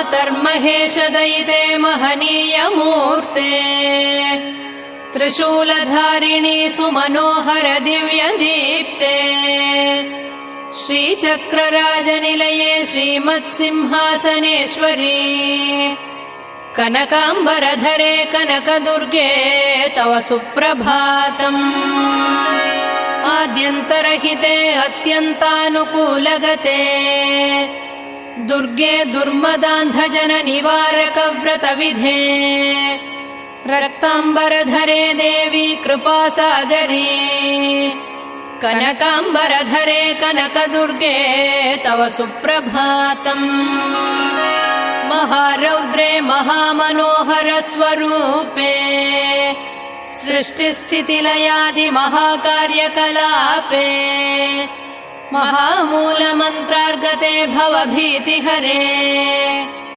तर्महेशदयिते महनीयमूर्ते त्रिशूलधारिणी सुमनोहर दिव्यदीप्ते श्रीचक्रराजनिलये श्रीमत्सिंहासनेश्वरी कनकाम्बरधरे कनकदुर्गे तव सुप्रभातम् आद्यन्तरहिते अत्यन्तानुकूलगते दुर्गे दुर्मदान्धजननिवारकव्रतविधे रक्ताम्बरधरे देवी कृपासागरी कनकाम्बरधरे कनकदुर्गे तव सुप्रभातम् महारौद्रे महामनोहर स्वरूपे सृष्टिस्थितिलयादि महाकार्यकलापे महामूलमन्त्रार्गते भवभीतिहरे